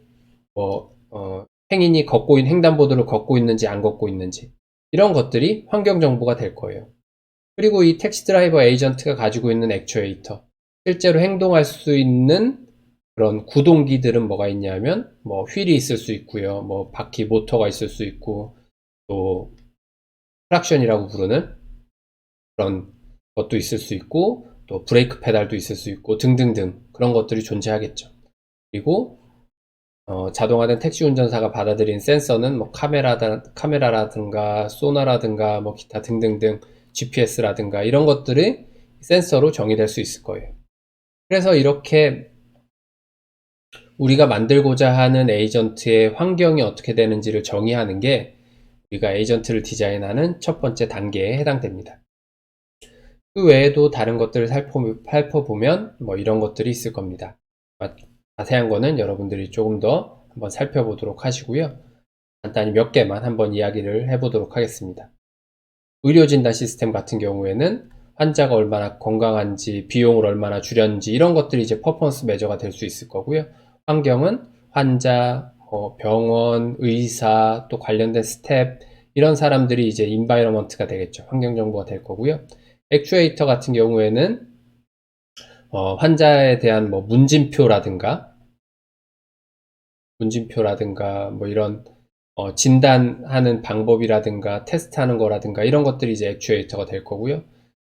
S1: 행인이 횡단보도를 걷고 있는지 안 걷고 있는지, 이런 것들이 환경 정보가 될 거예요. 그리고 이 택시 드라이버 에이전트가 가지고 있는 액추에이터, 실제로 행동할 수 있는 그런 구동기들은 뭐가 있냐면, 뭐 휠이 있을 수 있고요, 뭐 바퀴 모터가 있을 수 있고, 또 트랙션이라고 부르는 그런 것도 있을 수 있고, 또 브레이크 페달도 있을 수 있고, 등등등 그런 것들이 존재하겠죠. 그리고 자동화된 택시 운전사가 받아들인 센서는 뭐 카메라라든가 소나라든가 뭐 기타 등등등 GPS라든가 이런 것들이 센서로 정의될 수 있을 거예요. 그래서 이렇게 우리가 만들고자 하는 에이전트의 환경이 어떻게 되는지를 정의하는 게 우리가 에이전트를 디자인하는 첫 번째 단계에 해당됩니다. 그 외에도 다른 것들을 살펴보면 뭐 이런 것들이 있을 겁니다. 자세한 거는 여러분들이 조금 더 한번 살펴보도록 하시고요. 간단히 몇 개만 한번 이야기를 해보도록 하겠습니다. 의료진단 시스템 같은 경우에는 환자가 얼마나 건강한지, 비용을 얼마나 줄였는지 이런 것들이 이제 퍼포먼스 메저가 될 수 있을 거고요. 환경은 환자, 병원, 의사, 또 관련된 스텝 이런 사람들이 이제 인바이러먼트가 되겠죠. 환경 정보가 될 거고요. 액추에이터 같은 경우에는 환자에 대한 뭐 문진표라든가 뭐 이런 진단하는 방법이라든가 테스트하는 거라든가 이런 것들이 이제 액추에이터가 될 거고요.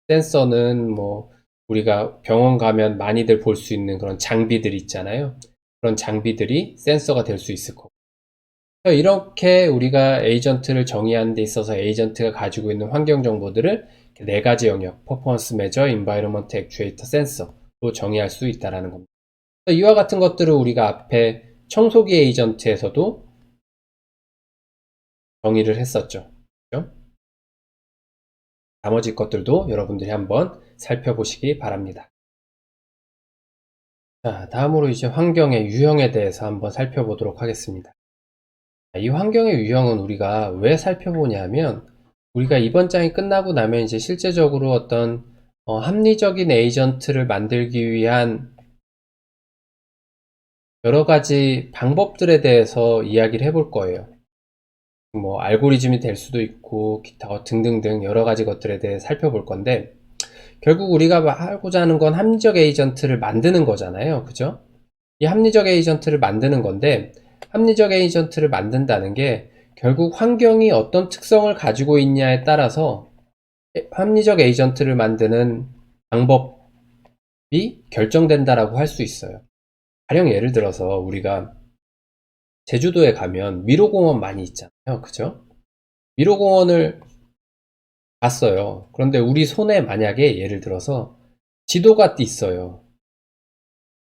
S1: 센서는 뭐 우리가 병원 가면 많이들 볼 수 있는 그런 장비들 있잖아요. 그런 장비들이 센서가 될 수 있을 거고. 이렇게 우리가 에이전트를 정의하는 데 있어서 에이전트가 가지고 있는 환경 정보들을 네 가지 영역, 퍼포먼스 메저, 인바이러먼트, 액추에이터, 센서로 정의할 수 있다는 겁니다. 이와 같은 것들을 우리가 앞에 청소기 에이전트에서도 정의를 했었죠. 그렇죠? 나머지 것들도 여러분들이 한번 살펴보시기 바랍니다. 자, 다음으로 이제 환경의 유형에 대해서 한번 살펴보도록 하겠습니다. 이 환경의 유형은 우리가 왜 살펴보냐면 우리가 이번 장이 끝나고 나면 이제 실제적으로 어떤 합리적인 에이전트를 만들기 위한 여러 가지 방법들에 대해서 이야기를 해볼 거예요. 뭐 알고리즘이 될 수도 있고 기타 등등등 여러 가지 것들에 대해 살펴볼 건데 결국 우리가 하고자 하는 건 합리적 에이전트를 만드는 거잖아요. 그죠? 이 합리적 에이전트를 만드는 건데 합리적 에이전트를 만든다는 게 결국 환경이 어떤 특성을 가지고 있냐에 따라서 합리적 에이전트를 만드는 방법이 결정된다라고 할 수 있어요. 가령 예를 들어서 우리가 제주도에 가면 미로공원 많이 있잖아요. 그죠? 미로공원을 봤어요. 그런데 우리 손에 만약에 예를 들어서 지도가 있어요.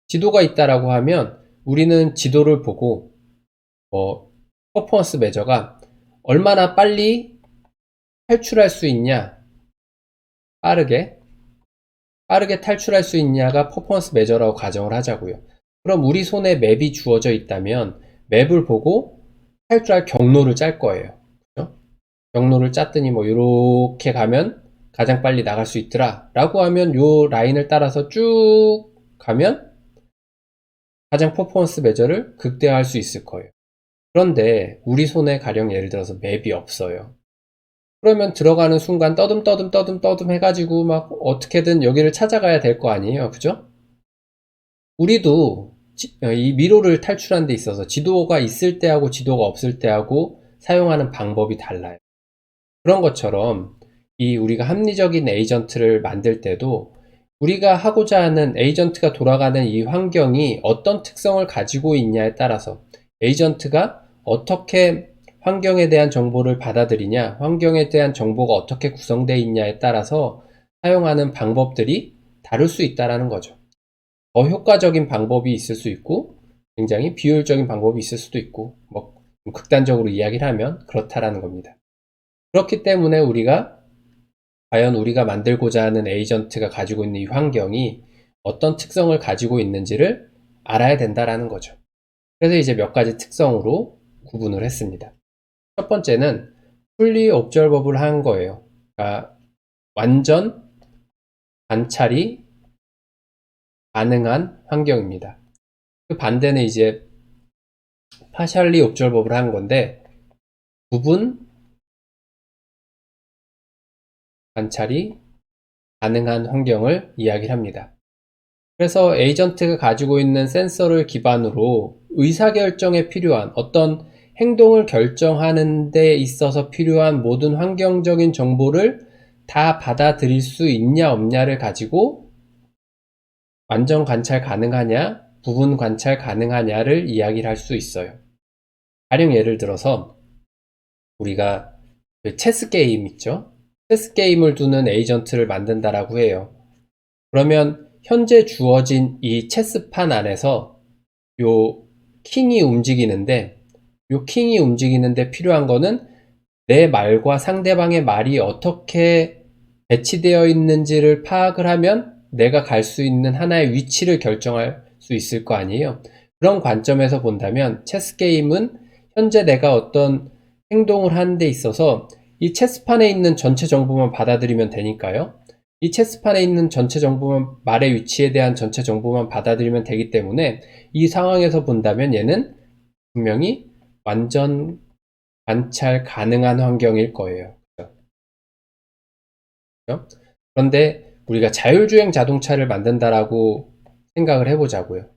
S1: 지도가 있다라고 하면 우리는 지도를 보고 퍼포먼스 메저가 얼마나 빨리 탈출할 수 있냐, 빠르게 탈출할 수 있냐가 퍼포먼스 메저라고 가정을 하자고요. 그럼 우리 손에 맵이 주어져 있다면 맵을 보고 탈출할 경로를 짤 거예요. 그렇죠? 경로를 짰더니 뭐 이렇게 가면 가장 빨리 나갈 수 있더라 라고 하면 요 라인을 따라서 쭉 가면 가장 퍼포먼스 메저를 극대화할 수 있을 거예요. 그런데 우리 손에 가령 예를 들어서 맵이 없어요. 그러면 들어가는 순간 떠듬 해가지고 막 어떻게든 여기를 찾아가야 될 거 아니에요. 그죠? 우리도 이 미로를 탈출하는 데 있어서 지도가 있을 때하고 지도가 없을 때하고 사용하는 방법이 달라요. 그런 것처럼 이 우리가 합리적인 에이전트를 만들 때도 우리가 하고자 하는 에이전트가 돌아가는 이 환경이 어떤 특성을 가지고 있냐에 따라서 에이전트가 어떻게 환경에 대한 정보를 받아들이냐, 환경에 대한 정보가 어떻게 구성되어 있냐에 따라서 사용하는 방법들이 다를 수 있다는 거죠. 더 효과적인 방법이 있을 수 있고 굉장히 비효율적인 방법이 있을 수도 있고 극단적으로 이야기를 하면 그렇다라는 겁니다. 그렇기 때문에 과연 우리가 만들고자 하는 에이전트가 가지고 있는 이 환경이 어떤 특성을 가지고 있는지를 알아야 된다라는 거죠. 그래서 이제 몇 가지 특성으로 구분을 했습니다. 첫 번째는 fully observable 한 거예요. 그러니까 완전 관찰이 가능한 환경입니다. 그 반대는 이제 partially observable 한 건데 부분 관찰이 가능한 환경을 이야기를 합니다. 그래서 에이전트가 가지고 있는 센서를 기반으로 의사결정에 필요한 어떤 행동을 결정하는 데 있어서 필요한 모든 환경적인 정보를 다 받아들일 수 있냐 없냐를 가지고 완전 관찰 가능하냐, 부분 관찰 가능하냐를 이야기를 할 수 있어요. 가령 예를 들어서 우리가 체스 게임 있죠? 체스 게임을 두는 에이전트를 만든다라고 해요. 그러면 현재 주어진 이 체스판 안에서 요 킹이 움직이는데 요 킹이 움직이는데 필요한 거는 내 말과 상대방의 말이 어떻게 배치되어 있는지를 파악을 하면 내가 갈 수 있는 하나의 위치를 결정할 수 있을 거 아니에요. 그런 관점에서 본다면 체스 게임은 현재 내가 어떤 행동을 하는 데 있어서 이 체스판에 있는 전체 정보만 받아들이면 되니까요. 이 체스판에 있는 전체 정보만, 말의 위치에 대한 전체 정보만 받아들이면 되기 때문에 이 상황에서 본다면 얘는 분명히 완전 관찰 가능한 환경일 거예요. 그렇죠? 그런데 우리가 자율주행 자동차를 만든다라고 생각을 해보자고요.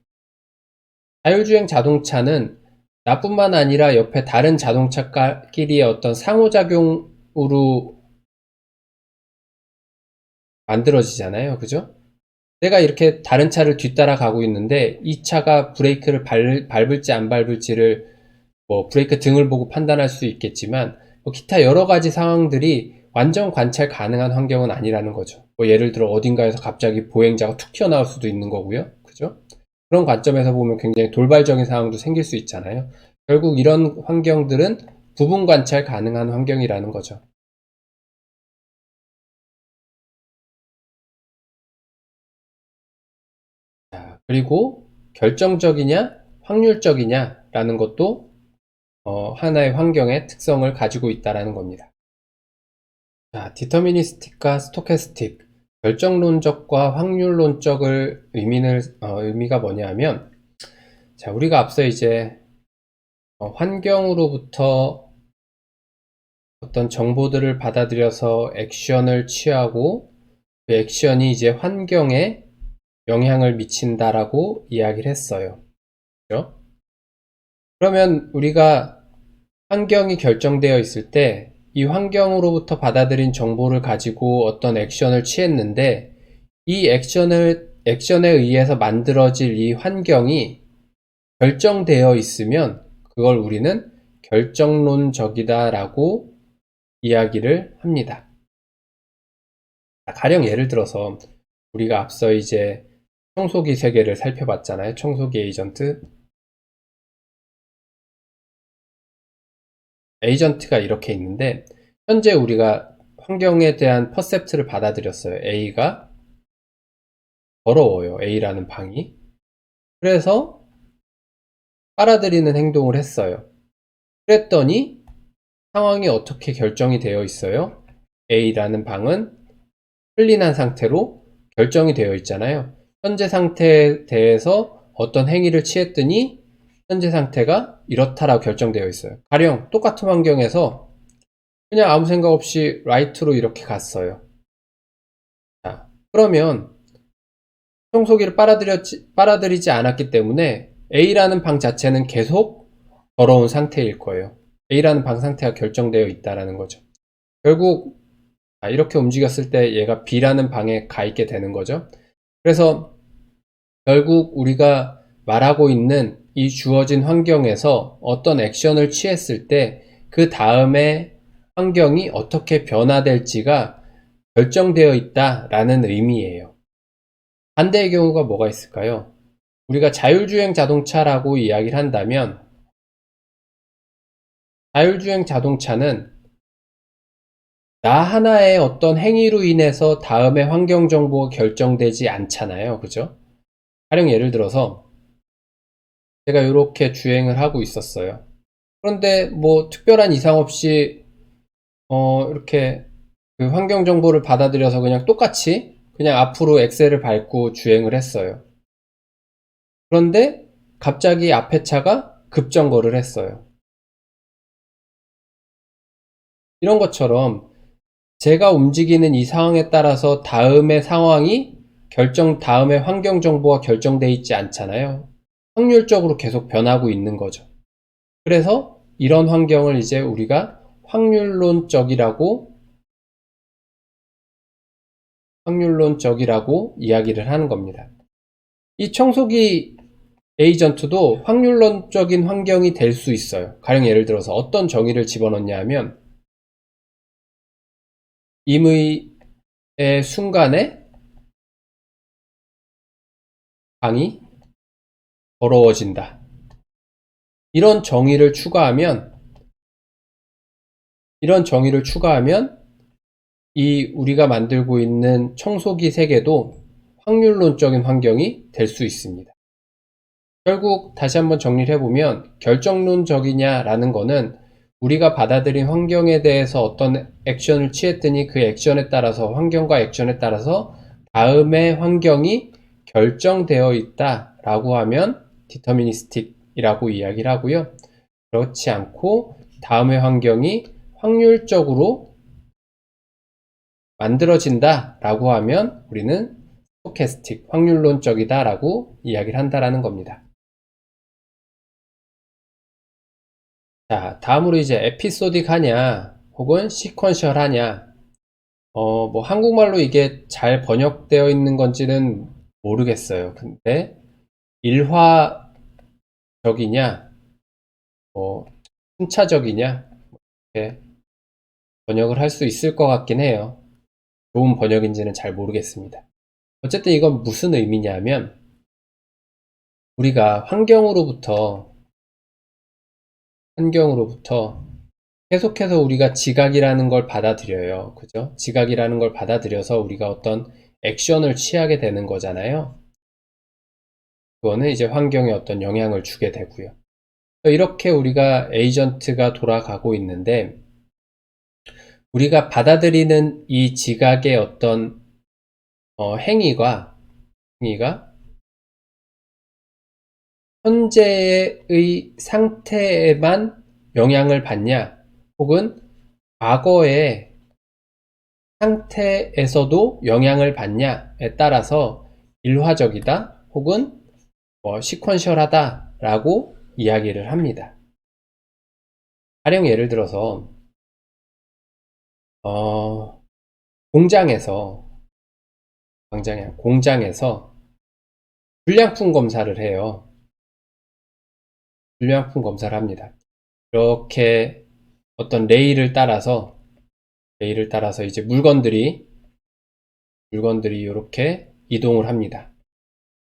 S1: 자율주행 자동차는 나뿐만 아니라 옆에 다른 자동차끼리의 어떤 상호작용으로 만들어지잖아요. 그죠? 내가 이렇게 다른 차를 뒤따라 가고 있는데 이 차가 브레이크를 밟을지 안 밟을지를 브레이크 등을 보고 판단할 수 있겠지만 기타 여러 가지 상황들이 완전 관찰 가능한 환경은 아니라는 거죠. 예를 들어 어딘가에서 갑자기 보행자가 툭 튀어나올 수도 있는 거고요. 그죠? 그런 관점에서 보면 굉장히 돌발적인 상황도 생길 수 있잖아요. 결국 이런 환경들은 부분 관찰 가능한 환경이라는 거죠. 그리고 결정적이냐 확률적이냐 라는 것도 하나의 환경의 특성을 가지고 있다는 겁니다. 자, 디터미니스틱과 스토캐스틱, 결정론적과 확률론적을 의미가 뭐냐 하면, 자, 우리가 앞서 이제 환경으로부터 어떤 정보들을 받아들여서 액션을 취하고 그 액션이 이제 환경에 영향을 미친다라고 이야기를 했어요. 그렇죠? 그러면 우리가 환경이 결정되어 있을 때 이 환경으로부터 받아들인 정보를 가지고 어떤 액션을 취했는데 이 액션에 의해서 만들어질 이 환경이 결정되어 있으면 그걸 우리는 결정론적이다라고 이야기를 합니다. 가령 예를 들어서 우리가 앞서 이제 청소기 세계를 살펴봤잖아요. 청소기 에이전트가 이렇게 있는데 현재 우리가 환경에 대한 퍼셉트를 받아들였어요. A가 더러워요. A라는 방이. 그래서 빨아들이는 행동을 했어요. 그랬더니 상황이 어떻게 결정이 되어 있어요? A라는 방은 클린한 상태로 결정이 되어 있잖아요. 현재 상태에 대해서 어떤 행위를 취했더니 현재 상태가 이렇다라고 결정되어 있어요. 가령 똑같은 환경에서 그냥 아무 생각 없이 라이트로 이렇게 갔어요. 자, 그러면 청소기를 빨아들이지 않았기 때문에 A라는 방 자체는 계속 더러운 상태일 거예요. A라는 방 상태가 결정되어 있다는 거죠. 결국 이렇게 움직였을 때 얘가 B라는 방에 가 있게 되는 거죠. 그래서 결국 우리가 말하고 있는 이 주어진 환경에서 어떤 액션을 취했을 때 그 다음에 환경이 어떻게 변화될지가 결정되어 있다라는 의미예요. 반대의 경우가 뭐가 있을까요? 우리가 자율주행 자동차라고 이야기를 한다면 자율주행 자동차는 나 하나의 어떤 행위로 인해서 다음의 환경 정보가 결정되지 않잖아요. 그죠? 가령 예를 들어서 제가 이렇게 주행을 하고 있었어요. 그런데 뭐 특별한 이상 없이 이렇게 그 환경 정보를 받아들여서 그냥 똑같이 그냥 앞으로 엑셀을 밟고 주행을 했어요. 그런데 갑자기 앞에 차가 급정거를 했어요. 이런 것처럼 제가 움직이는 이 상황에 따라서 다음의 상황이 다음의 환경 정보가 결정되어 있지 않잖아요. 확률적으로 계속 변하고 있는 거죠. 그래서 이런 환경을 이제 우리가 확률론적이라고 이야기를 하는 겁니다. 이 청소기 에이전트도 확률론적인 환경이 될 수 있어요. 가령 예를 들어서 어떤 정의를 집어넣냐 하면 임의의 순간에 방이 더러워진다. 이런 정의를 추가하면 이 우리가 만들고 있는 청소기 세계도 확률론적인 환경이 될 수 있습니다. 결국 다시 한번 정리를 해보면 결정론적이냐라는 거는 우리가 받아들인 환경에 대해서 어떤 액션을 취했더니 그 액션에 따라서 환경과 액션에 따라서 다음의 환경이 결정되어 있다라고 하면 디터미니스틱이라고 이야기를 하고요. 그렇지 않고 다음의 환경이 확률적으로 만들어진다라고 하면 우리는 스토캐스틱, 확률론적이다라고 이야기를 한다라는 겁니다. 자, 다음으로 이제 에피소딕 하냐, 혹은 시퀀셜 하냐. 뭐 한국말로 이게 잘 번역되어 있는 건지는 모르겠어요. 근데 일화적이냐, 뭐 순차적이냐, 이렇게 번역을 할 수 있을 것 같긴 해요. 좋은 번역인지는 잘 모르겠습니다. 어쨌든 이건 무슨 의미냐면 우리가 환경으로부터 계속해서 우리가 지각이라는 걸 받아들여요. 그죠? 지각이라는 걸 받아들여서 우리가 어떤 액션을 취하게 되는 거잖아요. 그거는 이제 환경에 어떤 영향을 주게 되고요. 이렇게 우리가 에이전트가 돌아가고 있는데 우리가 받아들이는 이 지각의 어떤 행위가 현재의 상태에만 영향을 받냐, 혹은 과거의 상태에서도 영향을 받냐에 따라서 일화적이다, 혹은 시퀀셜하다 라고 이야기를 합니다. 가령 예를 들어서 공장에서 불량품 검사를 해요. 불량품 검사를 합니다. 이렇게 어떤 레일을 따라서 이제 물건들이 이렇게 이동을 합니다.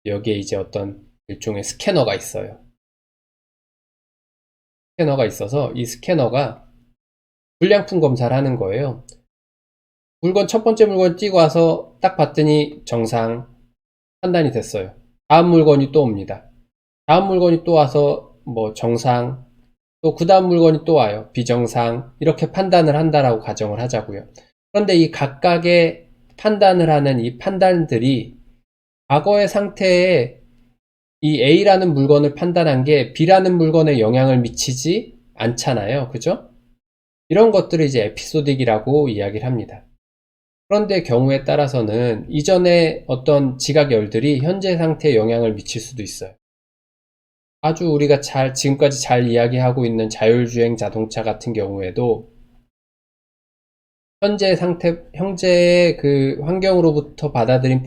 S1: 여기에 이제 어떤 일종의 스캐너가 있어요. 스캐너가 있어서 이 스캐너가 불량품 검사를 하는 거예요. 첫 번째 물건 띄고 와서 딱 봤더니 정상 판단이 됐어요. 다음 물건이 또 옵니다. 다음 물건이 또 와서 뭐 정상, 또 그 다음 물건이 또 와요. 비정상, 이렇게 판단을 한다라고 가정을 하자고요. 그런데 이 각각의 판단을 하는 이 판단들이 과거의 상태에 이 A라는 물건을 판단한 게 B라는 물건에 영향을 미치지 않잖아요. 그죠? 이런 것들을 이제 에피소딕이라고 이야기를 합니다. 그런데 경우에 따라서는 이전의 어떤 지각열들이 현재 상태에 영향을 미칠 수도 있어요. 아주 우리가 지금까지 잘 이야기하고 있는 자율주행 자동차 같은 경우에도 현재의 그 환경으로부터 받아들인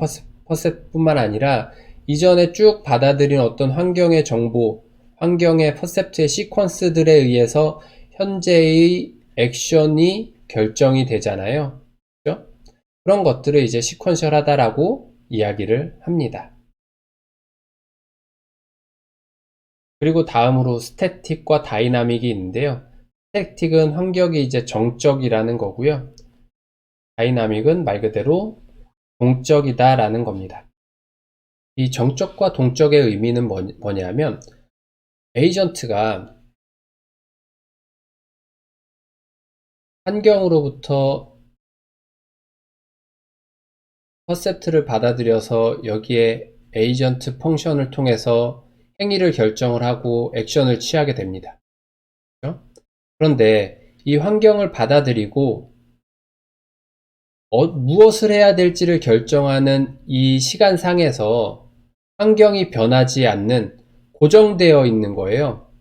S1: 퍼셉뿐만 아니라 이전에 쭉 받아들인 어떤 환경의 정보, 환경의 퍼셉트의 시퀀스들에 의해서 현재의 액션이 결정이 되잖아요. 그죠? 그런 것들을 이제 시퀀셜하다라고 이야기를 합니다. 그리고 다음으로 스태틱과 다이나믹이 있는데요. 스태틱은 환경이 이제 정적이라는 거고요. 다이나믹은 말 그대로 동적이다라는 겁니다. 이 정적과 동적의 의미는 뭐냐면 에이전트가 환경으로부터 컨셉트를 받아들여서 여기에 에이전트 펑션을 통해서 행위를 결정을 하고 액션을 취하게 됩니다. 그렇죠? 그런데 이 환경을 받아들이고 무엇을 해야 될지를 결정하는 이 시간상에서 환경이 변하지 않는 고정되어 있는 거예요.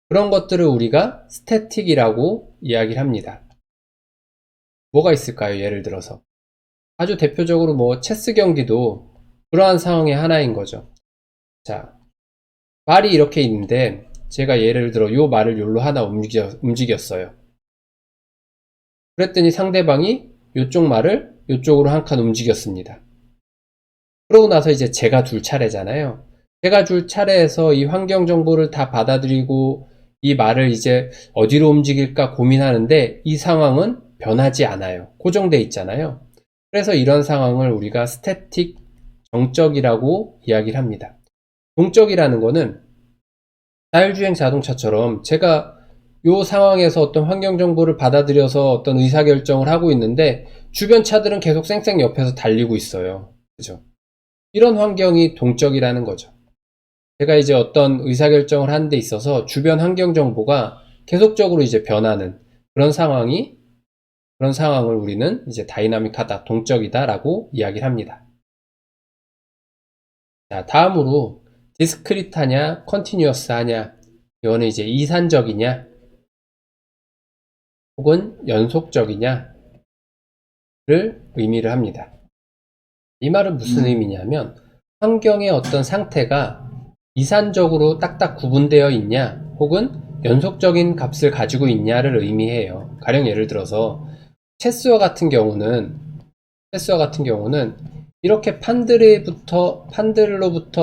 S1: 그런 것들을 우리가 스태틱이라고 이야기를 합니다. 뭐가 있을까요? 예를 들어서 아주 대표적으로 뭐 체스 경기도 그러한 상황의 하나인 거죠. 자, 말이 이렇게 있는데 제가 예를 들어 요 말을 요로 하나 움직였어요. 그랬더니 상대방이 요쪽 말을 요쪽으로 한 칸 움직였습니다. 그러고 나서 이제 제가 둘 차례잖아요. 제가 둘 차례에서 이 환경 정보를 다 받아들이고 이 말을 이제 어디로 움직일까 고민하는데 이 상황은 변하지 않아요. 고정돼 있잖아요. 그래서 이런 상황을 우리가 스태틱 정적이라고 이야기를 합니다. 동적이라는 거는 자율주행 자동차처럼 제가 이 상황에서 어떤 환경 정보를 받아들여서 어떤 의사결정을 하고 있는데 주변 차들은 계속 쌩쌩 옆에서 달리고 있어요. 그죠? 이런 환경이 동적이라는 거죠. 제가 이제 어떤 의사결정을 하는 데 있어서 주변 환경 정보가 계속적으로 이제 변하는 그런 상황을 우리는 이제 다이나믹하다, 동적이다 라고 이야기를 합니다. 자, 다음으로 디스크리트하냐, 컨티뉴어스 하냐, 이거는 이제 이산적이냐, 혹은 연속적이냐를 의미를 합니다. 이 말은 무슨 의미냐면 환경의 어떤 상태가 이산적으로 딱딱 구분되어 있냐 혹은 연속적인 값을 가지고 있냐를 의미해요. 가령 예를 들어서 체스와 같은 경우는 이렇게 판들로부터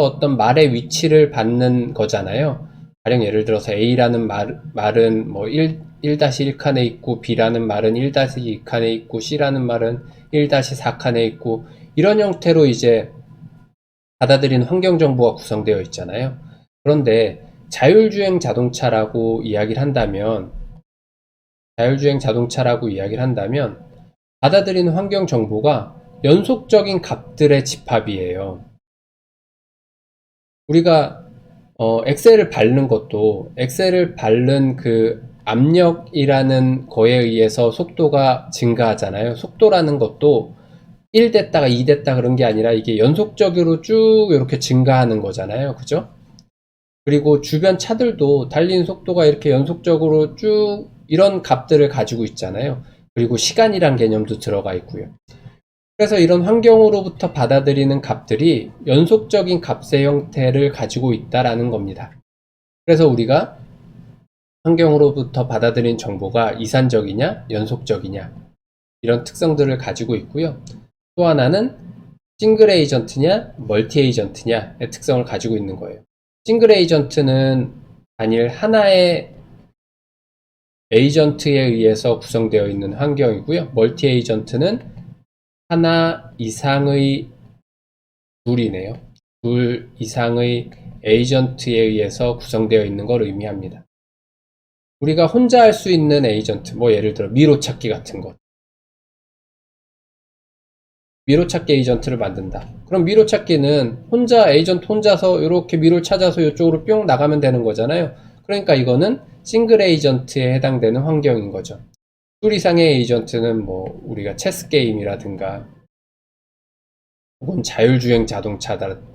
S1: 어떤 말의 위치를 받는 거잖아요. 가령 예를 들어서 A라는 말은 뭐 1-1칸에 있고 B라는 말은 1-2칸에 있고 C라는 말은 1-4칸에 있고 이런 형태로 이제 받아들이는 환경 정보가 구성되어 있잖아요. 그런데 자율주행 자동차라고 이야기를 한다면 받아들이는 환경 정보가 연속적인 값들의 집합이에요. 우리가 엑셀을 밟는 그 압력이라는 거에 의해서 속도가 증가하잖아요. 속도라는 것도 1 됐다가 2 됐다 그런 게 아니라 이게 연속적으로 쭉 이렇게 증가하는 거잖아요. 그죠? 그리고 주변 차들도 달리는 속도가 이렇게 연속적으로 쭉 이런 값들을 가지고 있잖아요. 그리고 시간이란 개념도 들어가 있고요. 그래서 이런 환경으로부터 받아들이는 값들이 연속적인 값의 형태를 가지고 있다라는 겁니다. 그래서 우리가 환경으로부터 받아들인 정보가 이산적이냐, 연속적이냐 이런 특성들을 가지고 있고요. 또 하나는 싱글 에이전트냐, 멀티 에이전트냐의 특성을 가지고 있는 거예요. 싱글 에이전트는 단일 하나의 에이전트에 의해서 구성되어 있는 환경이고요. 멀티 에이전트는 하나 이상의 둘 이상의 에이전트에 의해서 구성되어 있는 걸 의미합니다. 우리가 혼자 할 수 있는 에이전트, 뭐 예를 들어 미로찾기 같은 것. 미로찾기 에이전트를 만든다. 그럼 미로찾기는 에이전트 혼자서 이렇게 미로를 찾아서 이쪽으로 뿅 나가면 되는 거잖아요. 그러니까 이거는 싱글 에이전트에 해당되는 환경인 거죠. 둘 이상의 에이전트는 뭐 우리가 체스 게임이라든가 혹은 자율주행 자동차라든가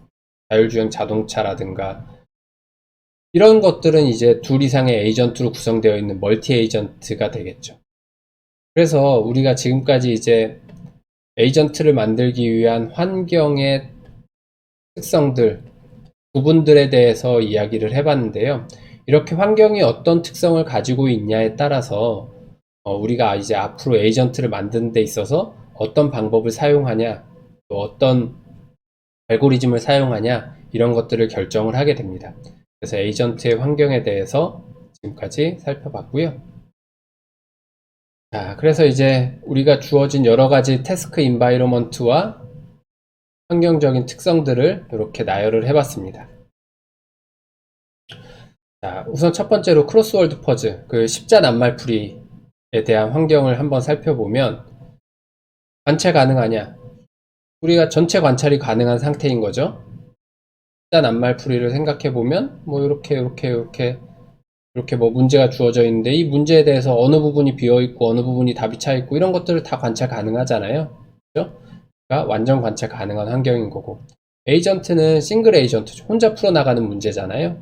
S1: 이런 것들은 이제 둘 이상의 에이전트로 구성되어 있는 멀티 에이전트가 되겠죠. 그래서 우리가 지금까지 이제 에이전트를 만들기 위한 환경의 특성들, 부분들에 대해서 이야기를 해봤는데요. 이렇게 환경이 어떤 특성을 가지고 있냐에 따라서 우리가 이제 앞으로 에이전트를 만드는 데 있어서 어떤 방법을 사용하냐, 또 어떤 알고리즘을 사용하냐, 이런 것들을 결정을 하게 됩니다. 그래서 에이전트의 환경에 대해서 지금까지 살펴봤고요. 자, 그래서 이제 우리가 주어진 여러 가지 태스크 인바이러먼트와 환경적인 특성들을 이렇게 나열을 해봤습니다. 자, 우선 첫 번째로 크로스월드 퍼즐, 그 십자 낱말풀이에 대한 환경을 한번 살펴보면, 관찰 가능하냐? 우리가 전체 관찰이 가능한 상태인 거죠. 십자 낱말풀이를 생각해보면, 뭐, 이렇게 뭐 문제가 주어져 있는데, 이 문제에 대해서 어느 부분이 비어있고, 어느 부분이 답이 차있고, 이런 것들을 다 관찰 가능하잖아요. 그죠? 그러니까 완전 관찰 가능한 환경인 거고. 에이전트는 싱글 에이전트죠. 혼자 풀어나가는 문제잖아요.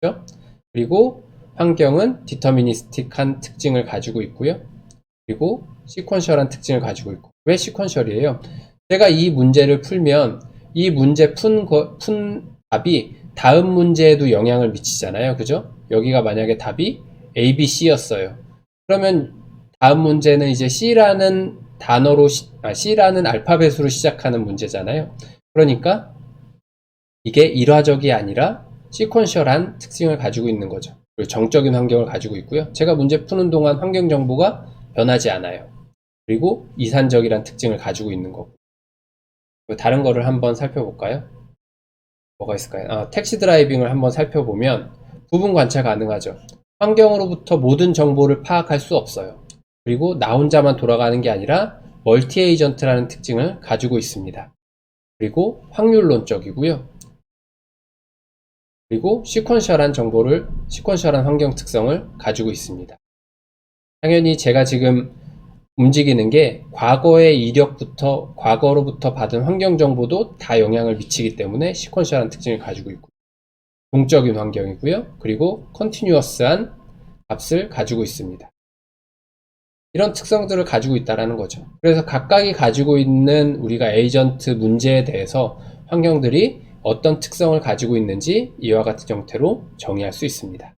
S1: 그죠? 그리고 환경은 디터미니스틱한 특징을 가지고 있고요. 그리고 시퀀셜한 특징을 가지고 있고. 왜 시퀀셜이에요? 제가 이 문제를 풀면 이 문제 푼 답이 다음 문제에도 영향을 미치잖아요. 그죠? 여기가 만약에 답이 A, B, C였어요. 그러면 다음 문제는 이제 C라는 단어로, C라는 알파벳으로 시작하는 문제잖아요. 그러니까 이게 일화적이 아니라 시퀀셜한 특징을 가지고 있는 거죠. 그리고 정적인 환경을 가지고 있고요. 제가 문제 푸는 동안 환경 정보가 변하지 않아요. 그리고 이산적이란 특징을 가지고 있는 거고. 다른 거를 한번 살펴볼까요? 뭐가 있을까요? 택시 드라이빙을 한번 살펴보면 부분 관찰 가능하죠. 환경으로부터 모든 정보를 파악할 수 없어요. 그리고 나 혼자만 돌아가는 게 아니라 멀티 에이전트라는 특징을 가지고 있습니다. 그리고 확률론적이고요. 그리고 시퀀셜한 환경 특성을 가지고 있습니다. 당연히 제가 지금 움직이는 게 과거로부터 받은 환경 정보도 다 영향을 미치기 때문에 시퀀셜한 특징을 가지고 있고, 동적인 환경이고요. 그리고 컨티뉴어스한 값을 가지고 있습니다. 이런 특성들을 가지고 있다는 거죠. 그래서 각각이 가지고 있는 우리가 에이전트 문제에 대해서 환경들이 어떤 특성을 가지고 있는지 이와 같은 형태로 정의할 수 있습니다.